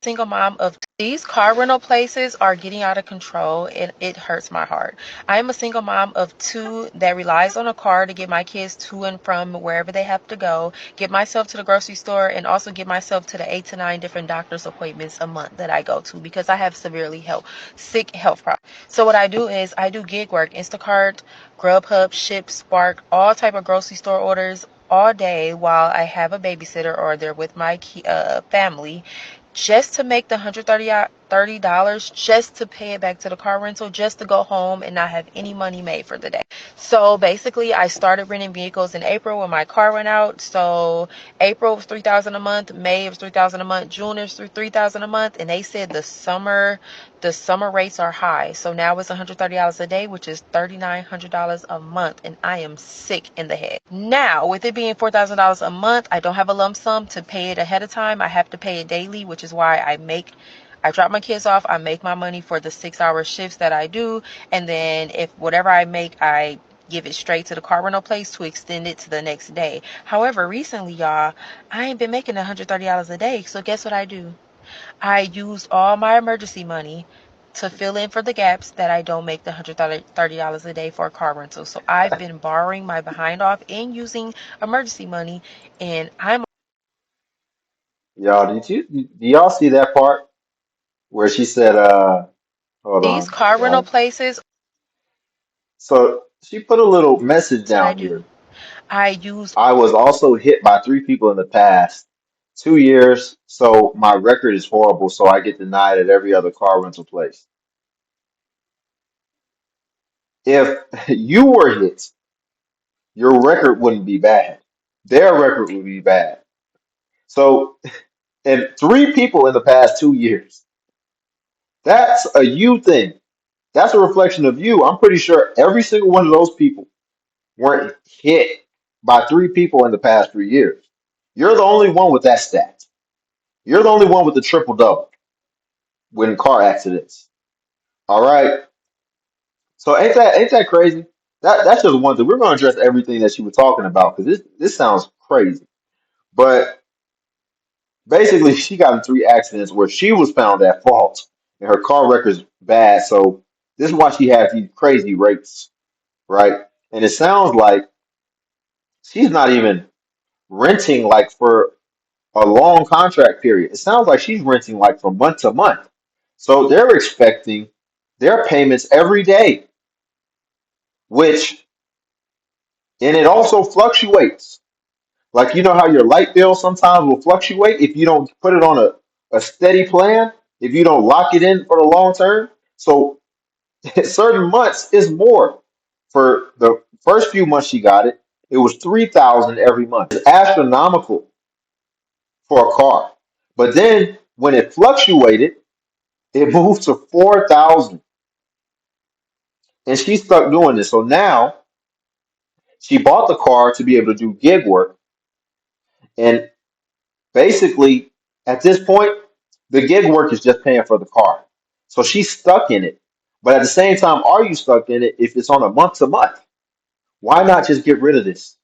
single mom of these car rental places are getting out of control and it hurts my heart. I am a single mom of two that relies on a car to get my kids to and from wherever they have to go, get myself to the grocery store, and also get myself to the 8 to 9 different doctor's appointments a month that I go to because I have sick health problems. So what I do is I do gig work, Instacart, Grubhub, Ship, Spark, all type of grocery store orders all day while I have a babysitter or they're with my family, just to make the $130 just to pay it back to the car rental, just to go home and not have any money made for the day. So basically, I started renting vehicles in April when my car went out. So April was $3,000 a month, May was $3,000 a month, June is $3,000 a month, and they said the summer rates are high. So now it's $130 a day, which is $3,900 a month, and I am sick in the head. Now, with it being $4,000 a month, I don't have a lump sum to pay it ahead of time. I have to pay it daily, which is why I drop my kids off, I make my money for the 6 hour shifts that I do, and then if whatever I make, I give it straight to the car rental place to extend it to the next day. However, recently, y'all, I ain't been making $130 a day, so guess what I do? I used all my emergency money to fill in for the gaps that I don't make the $130 a day for a car rental. So I've been borrowing my behind off and using emergency money, and I'm Y'all, do y'all see that part where she said, hold these on, I car got rental it. places. So she put a little message That's what I down do. here. I use I was also hit by three people in the past 2 years, so my record is horrible, so I get denied at every other car rental place. If you were hit, your record wouldn't be bad. Their record would be bad. So, and three people in the past 2 years, that's a you thing. That's a reflection of you. I'm pretty sure every single one of those people weren't hit by three people in the past 3 years. You're the only one with that stat. You're the only one with the triple double when car accidents. All right. So ain't that crazy? That's just one thing. We're going to address everything that you were talking about because this sounds crazy. But basically, she got in three accidents where she was found at fault and her car record's bad. So this is why she has these crazy rates, right? And it sounds like she's not even renting like for a long contract period. It sounds like she's renting like from month to month. So they're expecting their payments every day, which, and it also fluctuates. Like, you know how your light bill sometimes will fluctuate if you don't put it on a steady plan, if you don't lock it in for the long term. So certain months is more. For the first few months she got it, it was 3,000 every month. It's astronomical for a car. But then when it fluctuated, it moved to 4,000, and she stuck doing this. So now she bought the car to be able to do gig work, and basically at this point, the gig work is just paying for the car. So she's stuck in it. But at the same time, are you stuck in it if it's on a month to month? Why not just get rid of this,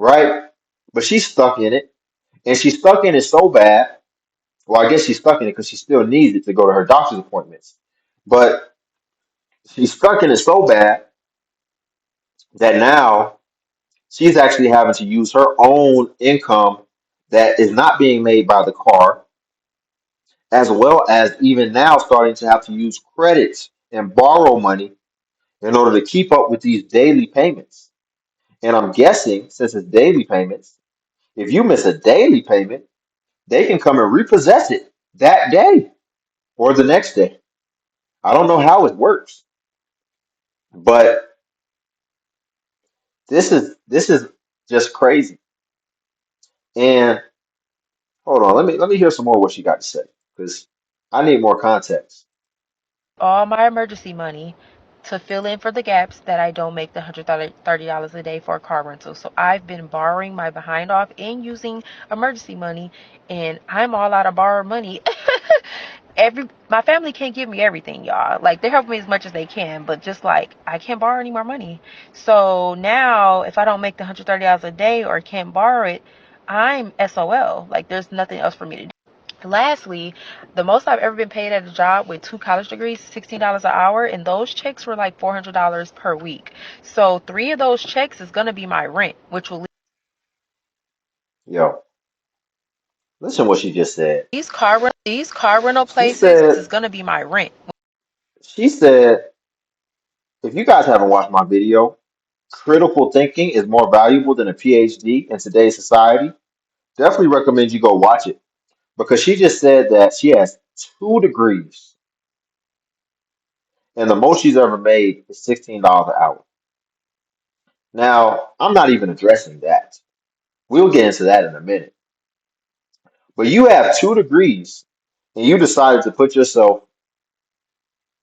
right? But she's stuck in it, and she's stuck in it so bad. Well, I guess she's stuck in it because she still needs it to go to her doctor's appointments. But she's stuck in it so bad that now she's actually having to use her own income that is not being made by the car, as well as even now starting to have to use credits and borrow money in order to keep up with these daily payments. And I'm guessing, since it's daily payments, if you miss a daily payment, they can come and repossess it that day or the next day. I don't know how it works, but this is just crazy. And hold on, let me hear some more what she got to say because I need more context. all my emergency money to fill in for the gaps that I don't make the $130 a day for a car rental. So I've been borrowing my behind off and using emergency money, and I'm all out of borrowed money. Every My family can't give me everything, y'all. Like they're helping me as much as they can, but just like I can't borrow any more money. So now if I don't make the $130 a day or can't borrow it, I'm SOL. Like there's nothing else for me to do. Lastly, the most I've ever been paid at a job with two college degrees, $16 an hour, and those checks were like $400 per week. So three of those checks is gonna be my rent, which will Yo, listen what she just said. these car rental She places said, is gonna be my rent. she said, if you guys haven't watched my video, critical thinking is more valuable than a PhD in today's society. Definitely recommend you go watch it because she just said that she has 2 degrees and the most she's ever made is $16 an hour. Now, I'm not even addressing that. We'll get into that in a minute. But you have 2 degrees and you decided to put yourself,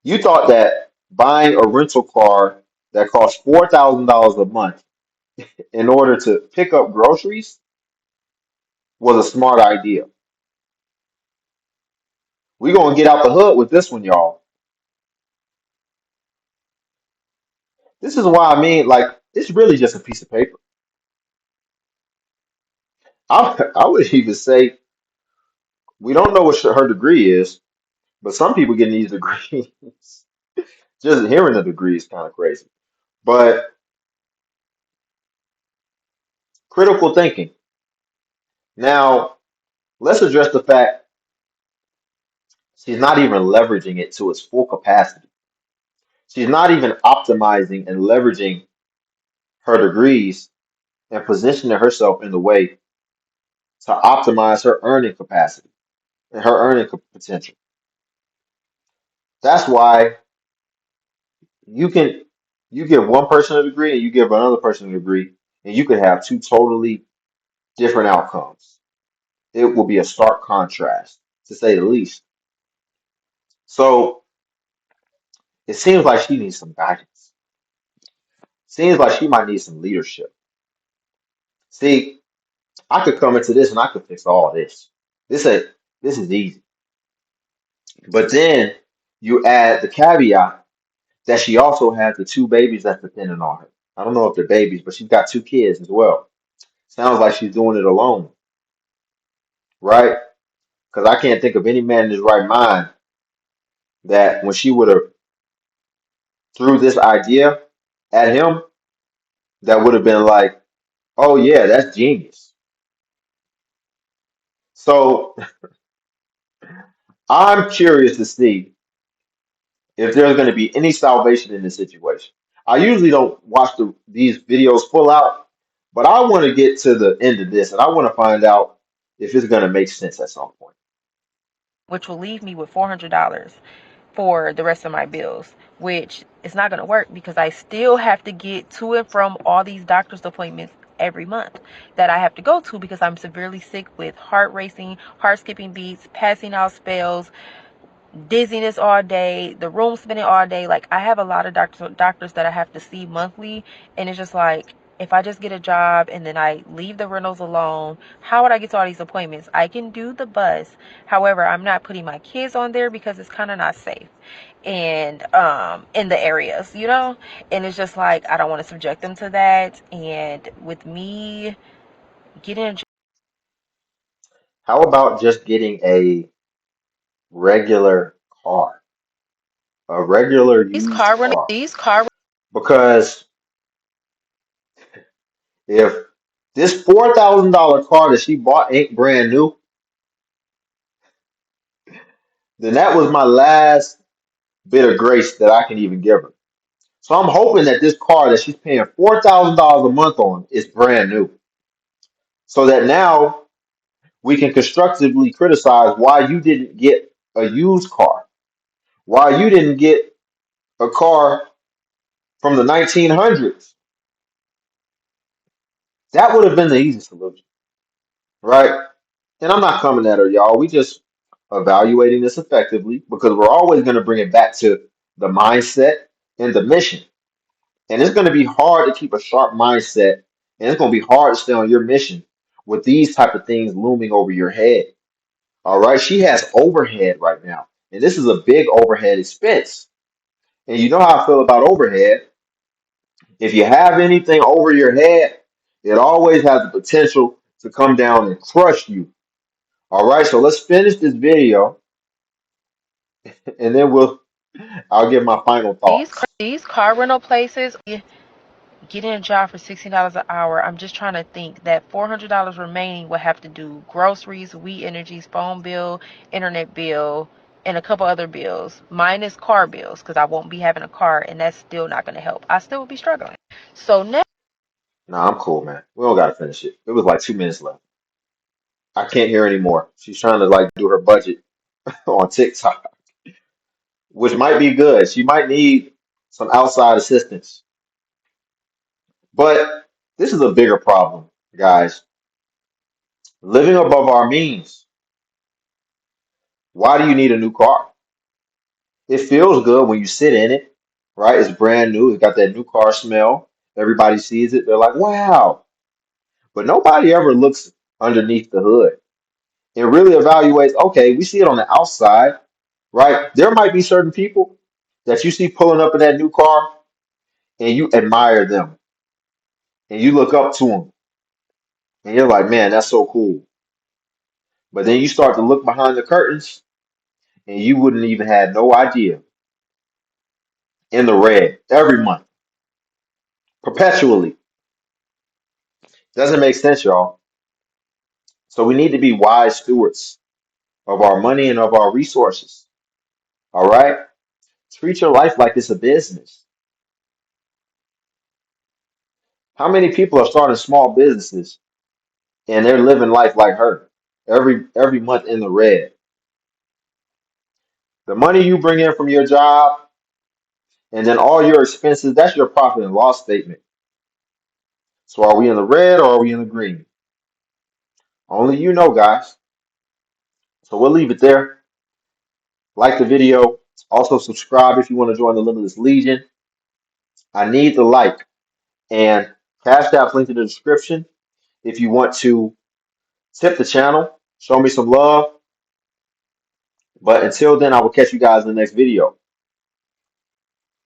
you thought that buying a rental car that costs $4,000 a month in order to pick up groceries was a smart idea. We're going to get out the hood with this one, y'all. This is why I mean, like, it's really just a piece of paper. I would even say we don't know what her degree is, but some people getting these degrees, just hearing the degree is kind of crazy. But critical thinking. Now, let's address the fact she's not even leveraging it to its full capacity. She's not even optimizing and leveraging her degrees and positioning herself in the way to optimize her earning capacity and her earning potential. That's why you can you give one person a degree and you give another person a degree, and you could have two totally different outcomes. It will be a stark contrast, to say the least. So it seems like she needs some guidance. Seems like she might need some leadership. See, I could come into this and I could fix all this. This is easy. But then you add the caveat that she also has the two babies that's dependent on her. I don't know if they're babies, but she's got two kids as well. Sounds like she's doing it alone, right? Because I can't think of any man in his right mind that when she would have threw this idea at him, that would have been like, oh yeah, that's genius. So I'm curious to see if there's going to be any salvation in this situation. I usually don't watch these videos full out, but I want to get to the end of this and I want to find out if it's going to make sense at some point. which will leave me with $400 for the rest of my bills, which is not going to work because I still have to get to and from all these doctor's appointments every month that I have to go to because I'm severely sick with heart racing, heart skipping beats, passing out spells, dizziness all day, the room spinning all day. Like I have a lot of doctors that I have to see monthly, and it's just like if I just get a job and then I leave the rentals alone, how would I get to all these appointments? I can do the bus. However, I'm not putting my kids on there because it's kind of not safe and in the areas, and it's just like I don't want to subject them to that. And with me getting How about just getting a regular car, a regular used car? these car Because if this $4,000 car that she bought ain't brand new, then that was my last bit of grace that I can even give her. So I'm hoping that this car that she's paying $4,000 a month on is brand new, so that now we can constructively criticize why you didn't get a used car, why you didn't get a car from the 1900s. That would have been the easy solution, right? And I'm not coming at her, y'all. We just evaluating this effectively because we're always going to bring it back to the mindset and the mission. And it's going to be hard to keep a sharp mindset, and it's going to be hard to stay on your mission with these type of things looming over your head. All right, she has overhead right now, and this is a big overhead expense. And you know how I feel about overhead. If you have anything over your head, it always has the potential to come down and crush you. All right, so let's finish this video and then I'll give my final thoughts. These car rental places, getting a job for $16 an hour, I'm just trying to think that $400 remaining would have to do groceries, We Energies, phone bill, internet bill, and a couple other bills, minus car bills, because I won't be having a car, and that's still not going to help. I still will be struggling. So now, Nah, I'm cool, man. We don't gotta finish it. It was like 2 minutes left. I can't hear anymore. She's trying to like do her budget on TikTok, which might be good. She might need some outside assistance. But this is a bigger problem, guys. Living above our means. Why do you need a new car? It feels good when you sit in it, right? It's brand new. It's got that new car smell. Everybody sees it. They're like, wow. But nobody ever looks underneath the hood and really evaluates, okay, we see it on the outside, right? There might be certain people that you see pulling up in that new car and you admire them and you look up to them and you're like, man, that's so cool. But then you start to look behind the curtains and you wouldn't even have no idea in the red every month, perpetually. Doesn't make sense, y'all. So we need to be wise stewards of our money and of our resources. All right? Treat your life like it's a business. How many people are starting small businesses and they're living life like her? Every month in the red. The money you bring in from your job and then all your expenses, that's your profit and loss statement. So are we in the red or are we in the green? Only you know, guys. So we'll leave it there. Like the video. Also subscribe if you want to join the Limitless Legion. I need the like. And Cash App's linked in the description if you want to tip the channel, show me some love. But until then, I will catch you guys in the next video.